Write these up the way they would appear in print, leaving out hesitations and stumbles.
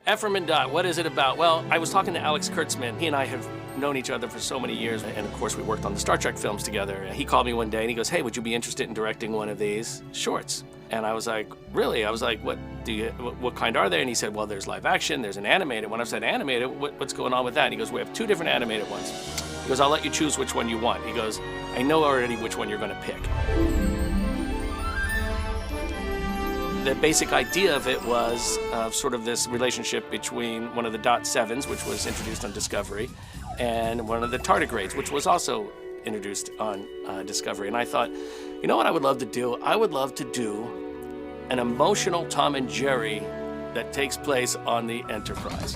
Ephraim and Dot, what is it about? Well, I was talking to Alex Kurtzman. He and I have known each other for so many years, and of course we worked on the Star Trek films together. He called me one day and he goes, hey, would you be interested in directing one of these shorts? And I was like, really? I was like, what kind are they? And he said, well, there's live action, there's an animated. When I said animated, what's going on with that? And he goes, we have 2 different animated ones. He goes, I'll let you choose which one you want. He goes, I know already which one you're gonna pick. The basic idea of it was sort of this relationship between one of the Dot 7s, which was introduced on Discovery, and one of the tardigrades, which was also introduced on Discovery. And I thought, you know what I would love to do? I would love to do an emotional Tom and Jerry that takes place on the Enterprise.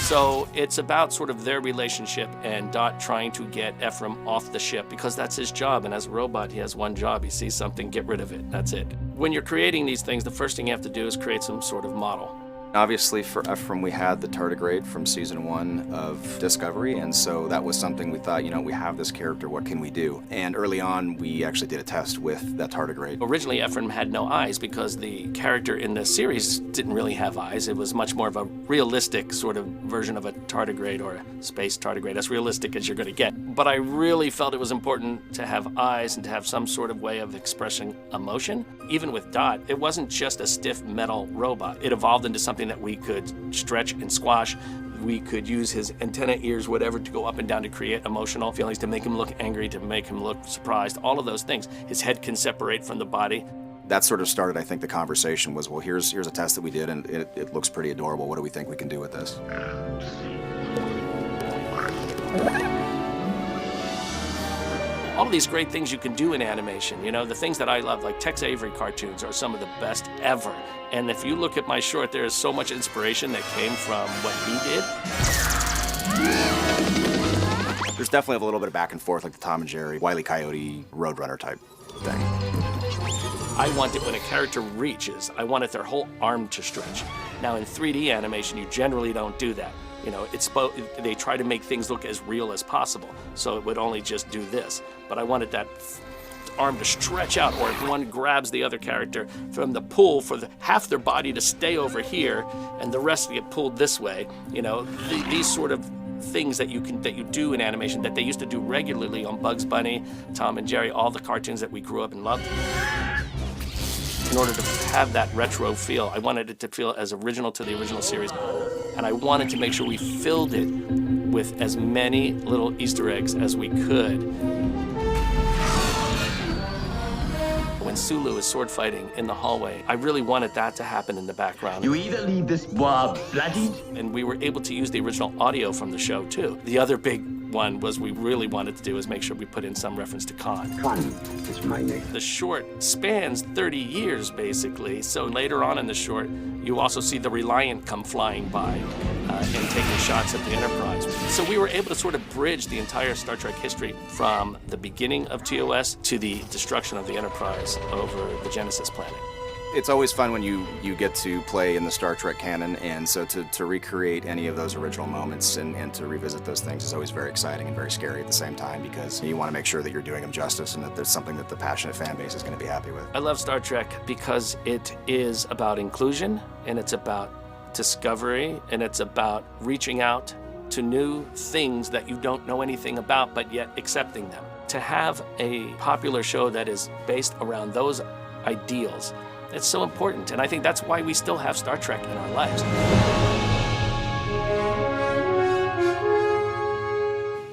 So it's about sort of their relationship and Dot trying to get Ephraim off the ship because that's his job. And as a robot, he has one job. He sees something, get rid of it. That's it. When you're creating these things, the first thing you have to do is create some sort of model. Obviously, for Ephraim, we had the tardigrade from season 1 of Discovery, and so that was something we thought, you know, we have this character, what can we do? And early on, we actually did a test with that tardigrade. Originally, Ephraim had no eyes because the character in the series didn't really have eyes. It was much more of a realistic sort of version of a tardigrade or a space tardigrade, as realistic as you're going to get. But I really felt it was important to have eyes and to have some sort of way of expressing emotion. Even with Dot, it wasn't just a stiff metal robot. It evolved into something that we could stretch and squash. We could use his antenna, ears, whatever, to go up and down to create emotional feelings, to make him look angry, to make him look surprised, all of those things. His head can separate from the body. That sort of started, I think, the conversation was, well, here's a test that we did, and it looks pretty adorable. What do we think we can do with this? All of these great things you can do in animation, you know, the things that I love, like Tex Avery cartoons are some of the best ever. And if you look at my short, there is so much inspiration that came from what he did. There's definitely a little bit of back and forth, like the Tom and Jerry, Wile E. Coyote, Roadrunner type thing. I want it when a character reaches, I wanted their whole arm to stretch. Now in 3D animation, you generally don't do that. You know, they try to make things look as real as possible, so it would only just do this. But I wanted that arm to stretch out, or if one grabs the other character from the pull for half their body to stay over here, and the rest to get pulled this way. You know, these sort of things that you do in animation that they used to do regularly on Bugs Bunny, Tom and Jerry, all the cartoons that we grew up and loved. In order to have that retro feel, I wanted it to feel as original to the original series. And I wanted to make sure we filled it with as many little Easter eggs as we could. When Sulu is sword fighting in the hallway, I really wanted that to happen in the background. You either leave this boy bloodied. And we were able to use the original audio from the show, too. The other big one was we really wanted to do is make sure we put in some reference to Khan. Khan is my name. The short spans 30 years, basically. So later on in the short, you also see the Reliant come flying by and taking shots at the Enterprise. So we were able to sort of bridge the entire Star Trek history from the beginning of TOS to the destruction of the Enterprise over the Genesis planet. It's always fun when you get to play in the Star Trek canon, and so to recreate any of those original moments and to revisit those things is always very exciting and very scary at the same time, because you want to make sure that you're doing them justice and that there's something that the passionate fan base is going to be happy with. I love Star Trek because it is about inclusion, and it's about discovery, and it's about reaching out to new things that you don't know anything about, but yet accepting them. To have a popular show that is based around those ideals, it's so important, and I think that's why we still have Star Trek in our lives.